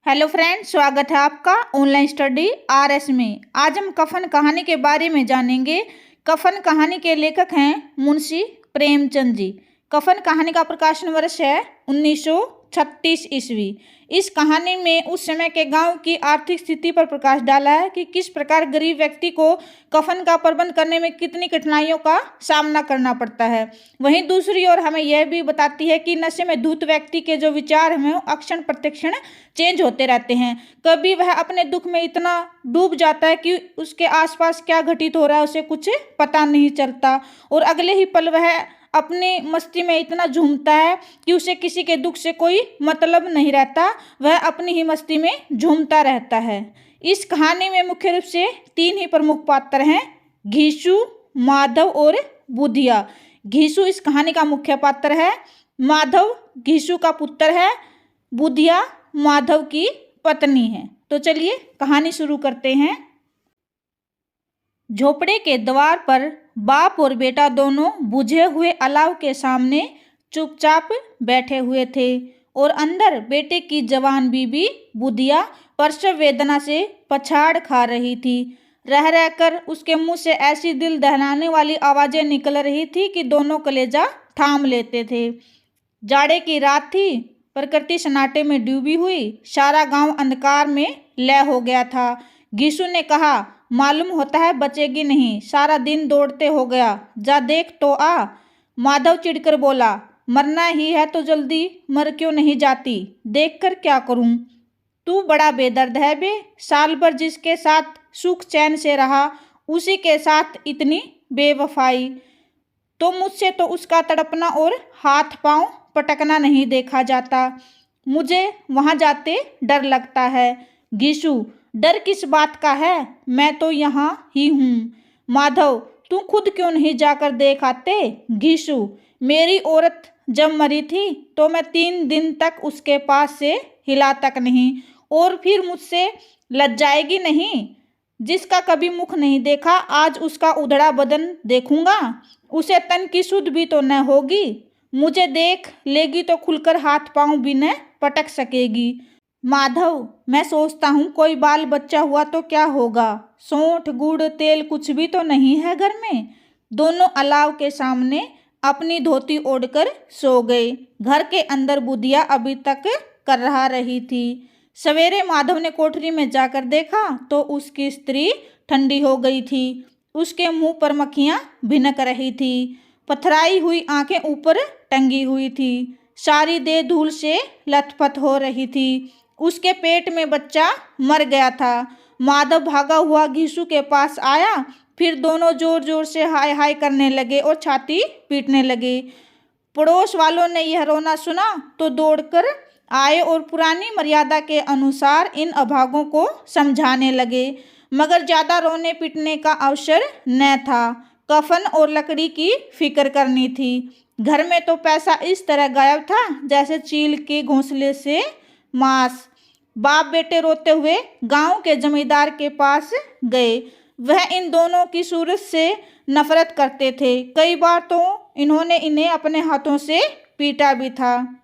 Hello friends, स्वागत है आपका ऑनलाइन स्टडी आरएस में। आज हम कफन कहानी के बारे में जानेंगे। कफन कहानी के लेखक हैं मुंशी प्रेमचंद जी। कफन कहानी का प्रकाशन वर्ष है 1936 ईस्वी। इस कहानी में उस समय के गांव की आर्थिक स्थिति पर प्रकाश डाला है कि किस प्रकार गरीब व्यक्ति को कफन का प्रबंध करने में कितनी कठिनाइयों का सामना करना पड़ता है। वहीं दूसरी ओर हमें यह भी बताती है कि नशे में धुत व्यक्ति के जो विचार हैं वो अक्षण प्रत्यक्षण चेंज होते रहते हैं। कभी वह अपने दुख में इतना डूब जाता है कि उसके आसपास क्या घटित हो रहा है उसे कुछ पता नहीं चलता, और अगले ही पल वह अपनी मस्ती में इतना झूमता है कि उसे किसी के दुख से कोई मतलब नहीं रहता। वह अपनी ही मस्ती में झूमता रहता है। इस कहानी में मुख्य रूप से तीन ही प्रमुख पात्र हैं, घीसू, माधव और बुधिया। घीसू इस कहानी का मुख्य पात्र है, माधव घीसू का पुत्र है, बुधिया माधव की पत्नी है। तो चलिए कहानी शुरू करते हैं। झोपड़े के द्वार पर बाप और बेटा दोनों बुझे हुए अलाव के सामने चुपचाप बैठे हुए थे, और अंदर बेटे की जवान बीबी बुधिया प्रसव वेदना से पछाड़ खा रही थी। रह रहकर उसके मुंह से ऐसी दिल दहलाने वाली आवाजें निकल रही थी कि दोनों कलेजा थाम लेते थे। जाड़े की रात थी, प्रकृति सन्नाटे में डूबी हुई, सारा गांव अंधकार में लय हो गया था। घीसू ने कहा, मालूम होता है बचेगी नहीं, सारा दिन दौड़ते हो गया, जा देख तो आ। माधव चिढ़कर बोला, मरना ही है तो जल्दी मर क्यों नहीं जाती, देख कर क्या करूं। तू बड़ा बेदर्द है बे, साल भर जिसके साथ सुख चैन से रहा उसी के साथ इतनी बेवफाई। तो मुझसे तो उसका तड़पना और हाथ पांव पटकना नहीं देखा जाता, मुझे वहां जाते डर लगता है। घीसू, डर किस बात का है, मैं तो यहाँ ही हूँ। माधव, तू खुद क्यों नहीं जाकर देख आते। घीसू, मेरी औरत जब मरी थी तो मैं 3 दिन तक उसके पास से हिला तक नहीं, और फिर मुझसे लज्जाएगी नहीं। जिसका कभी मुख नहीं देखा आज उसका उधड़ा बदन देखूंगा, उसे तन की सुध भी तो न होगी। मुझे देख लेगी तो खुलकर हाथ पांव भी न पटक सकेगी। माधव, मैं सोचता हूँ कोई बाल बच्चा हुआ तो क्या होगा, सौंठ गुड़ तेल कुछ भी तो नहीं है घर में। दोनों अलाव के सामने अपनी धोती ओढ़कर सो गए। घर के अंदर बुधिया अभी तक कर रही थी। सवेरे माधव ने कोठरी में जाकर देखा तो उसकी स्त्री ठंडी हो गई थी। उसके मुंह पर मक्खियां भिनक रही थी, पथराई हुई आंखें ऊपर टंगी हुई थी, सारी देह धूल से लथपथ हो रही थी। उसके पेट में बच्चा मर गया था। माधव भागा हुआ घीसू के पास आया, फिर दोनों जोर जोर से हाय हाय करने लगे और छाती पीटने लगे। पड़ोस वालों ने यह रोना सुना तो दौड़कर आए और पुरानी मर्यादा के अनुसार इन अभागों को समझाने लगे, मगर ज्यादा रोने पीटने का अवसर न था। कफन और लकड़ी की फिक्र करनी थी। घर में तो पैसा इस तरह गायब था जैसे चील के घोंसले से मांस। बाप बेटे रोते हुए गांव के जमींदार के पास गए। वह इन दोनों की सूरत से नफरत करते थे। कई बार तो इन्होंने इन्हें अपने हाथों से पीटा भी था,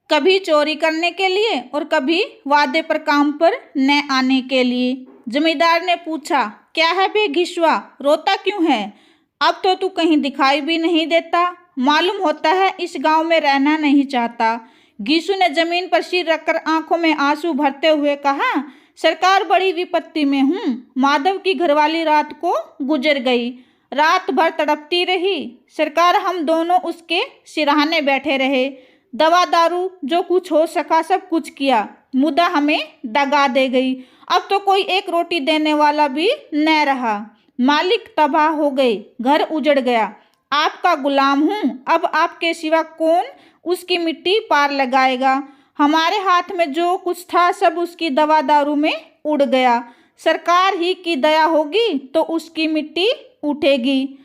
कभी चोरी करने के लिए और कभी वादे पर काम पर न आने के लिए। जमींदार ने पूछा, क्या है बे घिसुआ, रोता क्यों है? अब तो तू कहीं दिखाई भी नहीं देता, मालूम होता है इस गांव में रहना नहीं चाहता। घीसू ने जमीन पर सिर रखकर आंखों में आंसू भरते हुए कहा, सरकार बड़ी विपत्ति में हूँ। माधव की घरवाली रात को गुजर गई, रात भर तड़पती रही। सरकार हम दोनों उसके सिरहाने बैठे रहे, दवा दारू जो कुछ हो सका सब कुछ किया, मुद्दा हमें दगा दे गई। अब तो कोई एक रोटी देने वाला भी न रहा। मालिक तबाह हो गए, घर उजड़ गया। आपका गुलाम हूँ, अब आपके सिवा कौन उसकी मिट्टी पार लगाएगा। हमारे हाथ में जो कुछ था सब उसकी दवा दारू में उड़ गया। सरकार ही की दया होगी तो उसकी मिट्टी उठेगी,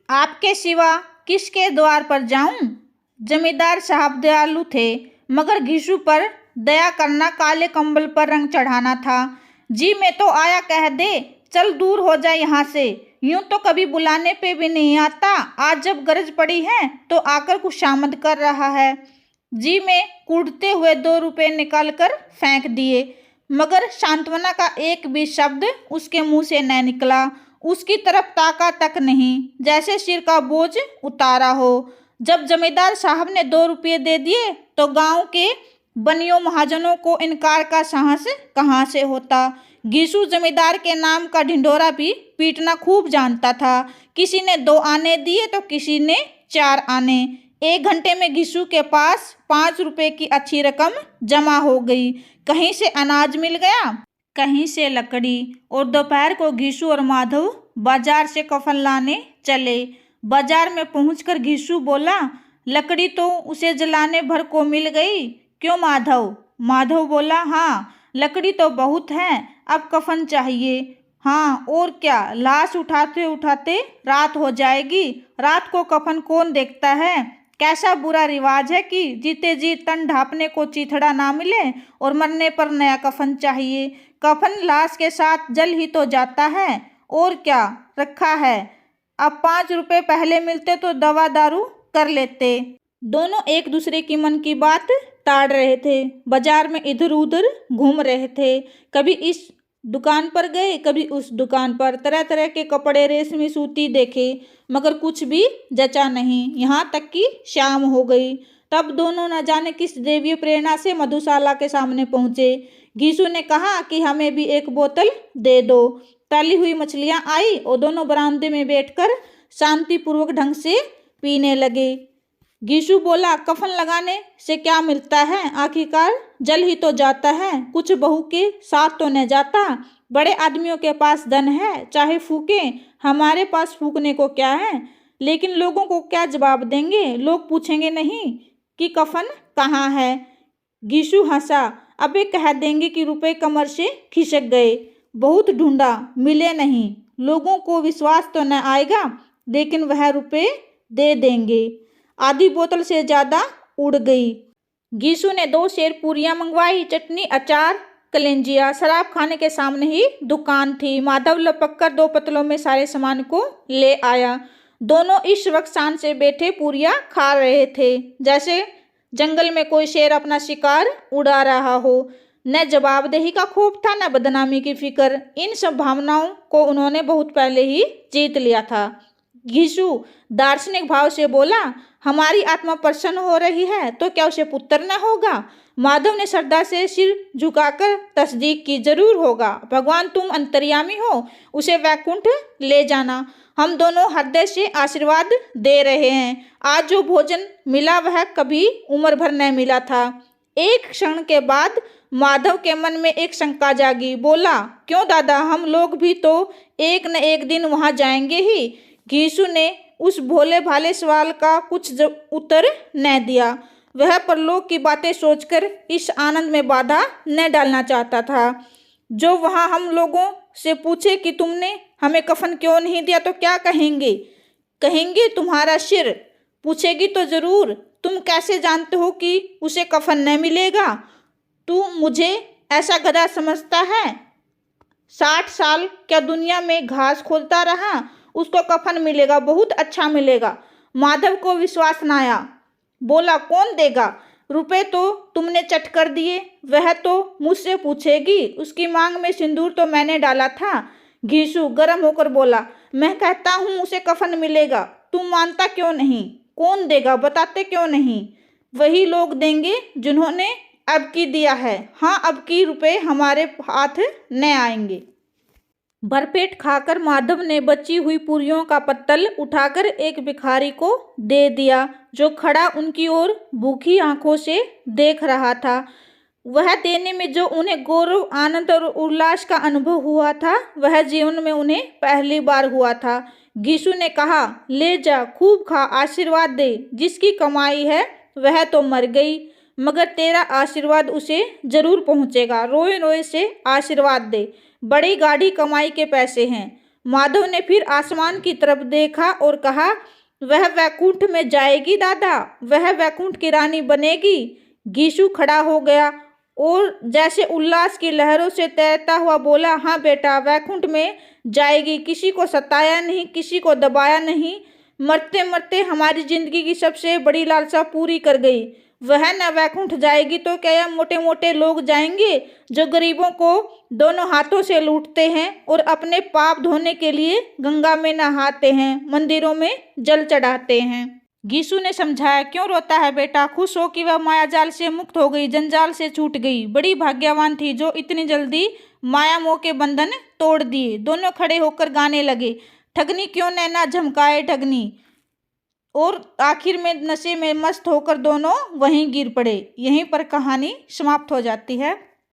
आपके सिवा किसके द्वार पर जाऊं। जमींदार साहब दयालु थे, मगर घीसू पर दया करना काले कंबल पर रंग चढ़ाना था। जी मैं तो आया कह दे, चल दूर हो जाए यहाँ से, यूं तो कभी बुलाने पे भी नहीं आता, आज जब गरज पड़ी है तो आकर कुछ शामद कर रहा है। जी में कूदते हुए 2 रुपए निकालकर फेंक दिए, मगर सांत्वना का एक भी शब्द उसके मुंह से न निकला। उसकी तरफ ताका तक नहीं, जैसे सिर का बोझ उतारा हो। जब जमींदार साहब ने 2 रुपये दे दिए तो गांव के बनियों महाजनों को इनकार का साहस कहाँ से होता। गीसू जमींदार के नाम का ढिंढोरा भी पीटना खूब जानता था। किसी ने 2 आने दिए तो किसी ने 4 आने। 1 घंटे में घिसू के पास 5 रुपए की अच्छी रकम जमा हो गई। कहीं से अनाज मिल गया, कहीं से लकड़ी, और दोपहर को घिसू और माधव बाजार से कफन लाने चले। बाजार में पहुंचकर घिसू बोला, लकड़ी तो उसे जलाने भर को मिल गई, क्यों माधव? माधव बोला, हाँ लकड़ी तो बहुत है, अब कफन चाहिए। हाँ और क्या, लाश उठाते उठाते रात हो जाएगी, रात को कफन कौन देखता है? कैसा बुरा रिवाज है कि जीते जी तन ढांपने को चीथड़ा ना मिले और मरने पर नया कफन चाहिए। कफन लाश के साथ जल ही तो जाता है, और क्या रखा है। अब 5 रुपए पहले मिलते तो दवा दारू कर लेते। दोनों एक दूसरे की मन की बात ताड़ रहे थे। बाजार में इधर उधर घूम रहे थे, कभी इस दुकान पर गए, कभी उस दुकान पर। तरह तरह के कपड़े, रेशमी सूती देखे, मगर कुछ भी जचा नहीं। यहाँ तक कि शाम हो गई। तब दोनों न जाने किस दैवीय प्रेरणा से मधुशाला के सामने पहुंचे। घीसू ने कहा कि हमें भी एक बोतल दे दो। तली हुई मछलियां आई और दोनों बरामदे में बैठकर शांतिपूर्वक ढंग से पीने लगे। घीसू बोला, कफन लगाने से क्या मिलता है, आखिरकार जल ही तो जाता है, कुछ बहू के साथ तो न जाता। बड़े आदमियों के पास धन है, चाहे फूके, हमारे पास फूकने को क्या है। लेकिन लोगों को क्या जवाब देंगे? लोग पूछेंगे नहीं कि कफन कहाँ है। घीसू हंसा, अबे कह देंगे कि रुपए कमर से खिसक गए, बहुत ढूंढा मिले नहीं। लोगों को विश्वास तो न आएगा, लेकिन वह रुपए दे देंगे। आधी बोतल से ज्यादा उड़ गई। घीसू ने 2 शेर पूरियां मंगवाई, चटनी, अचार, कलेंजिया। शराब खाने के सामने ही दुकान थी। माधव लपक कर 2 पतलों में सारे सामान को ले आया। दोनों इस वक्त शान से बैठे पूरियां खा रहे थे, जैसे जंगल में कोई शेर अपना शिकार उड़ा रहा हो। न जवाबदेही का खौफ था, न बदनामी की फिक्र। इन सब भावनाओं को उन्होंने बहुत पहले ही जीत लिया था। घीसू दार्शनिक भाव से बोला, हमारी आत्मा प्रसन्न हो रही है तो क्या उसे पुत्र न होगा? माधव ने श्रद्धा से सिर झुकाकर तस्दीक की, जरूर होगा। भगवान तुम अंतर्यामी हो, उसे वैकुंठ ले जाना। हम दोनों हृदय से आशीर्वाद दे रहे हैं। आज जो भोजन मिला वह कभी उम्र भर न मिला था। एक क्षण के बाद माधव के मन में एक शंका जागी। बोला, क्यों दादा, हम लोग भी तो एक न एक दिन वहां जाएंगे ही। घीसू ने उस भोले भाले सवाल का कुछ उत्तर न दिया। वह परलोक की बातें सोचकर इस आनंद में बाधा न डालना चाहता था। जो वहां हम लोगों से पूछे कि तुमने हमें कफन क्यों नहीं दिया तो क्या कहेंगे? कहेंगे तुम्हारा सिर। पूछेगी तो जरूर, तुम कैसे जानते हो कि उसे कफन न मिलेगा? तू मुझे ऐसा गधा समझता है? 60 साल क्या दुनिया में घास खोदता रहा, उसको कफन मिलेगा, बहुत अच्छा मिलेगा। माधव को विश्वास न आया। बोला, कौन देगा? रुपए तो तुमने चट कर दिए, वह तो मुझसे पूछेगी। उसकी मांग में सिंदूर तो मैंने डाला था। घीसू गर्म होकर बोला, मैं कहता हूँ उसे कफन मिलेगा, तुम मानता क्यों नहीं? कौन देगा, बताते क्यों नहीं? वही लोग देंगे जिन्होंने अब की दिया है। हाँ, अब की रुपए हमारे हाथ न आएंगे। भरपेट खाकर माधव ने बची हुई पूरियों का पत्तल उठाकर एक भिखारी को दे दिया, जो खड़ा उनकी ओर भूखी आंखों से देख रहा था। वह देने में जो उन्हें गौरव, आनंद और उल्लास का अनुभव हुआ था, वह जीवन में उन्हें पहली बार हुआ था। घीसू ने कहा, ले जा, खूब खा, आशीर्वाद दे। जिसकी कमाई है वह तो मर गई, मगर तेरा आशीर्वाद उसे जरूर पहुंचेगा। रोए रोए से आशीर्वाद दे, बड़ी गाढ़ी कमाई के पैसे हैं। माधव ने फिर आसमान की तरफ देखा और कहा, वह वैकुंठ में जाएगी दादा, वह वैकुंठ की रानी बनेगी। घीसू खड़ा हो गया और जैसे उल्लास की लहरों से तैरता हुआ बोला, हाँ बेटा, वैकुंठ में जाएगी। किसी को सताया नहीं, किसी को दबाया नहीं, मरते मरते हमारी जिंदगी की सबसे बड़ी लालसा पूरी कर गई। वह न वैकुंठ जाएगी तो क्या यह मोटे मोटे लोग जाएंगे जो गरीबों को दोनों हाथों से लूटते हैं और अपने पाप धोने के लिए गंगा में नहाते हैं, मंदिरों में जल चढ़ाते हैं। गीसू ने समझाया, क्यों रोता है बेटा? खुश हो कि वह मायाजाल से मुक्त हो गई, जंजाल से छूट गई। बड़ी भाग्यवान थी जो इतनी जल्दी माया मोह के बंधन तोड़ दिए। दोनों खड़े होकर गाने लगे, ठगनी क्यों नैना झमकाए ठगनी। और आखिर में नशे में मस्त होकर दोनों वहीं गिर पड़े। यहीं पर कहानी समाप्त हो जाती है।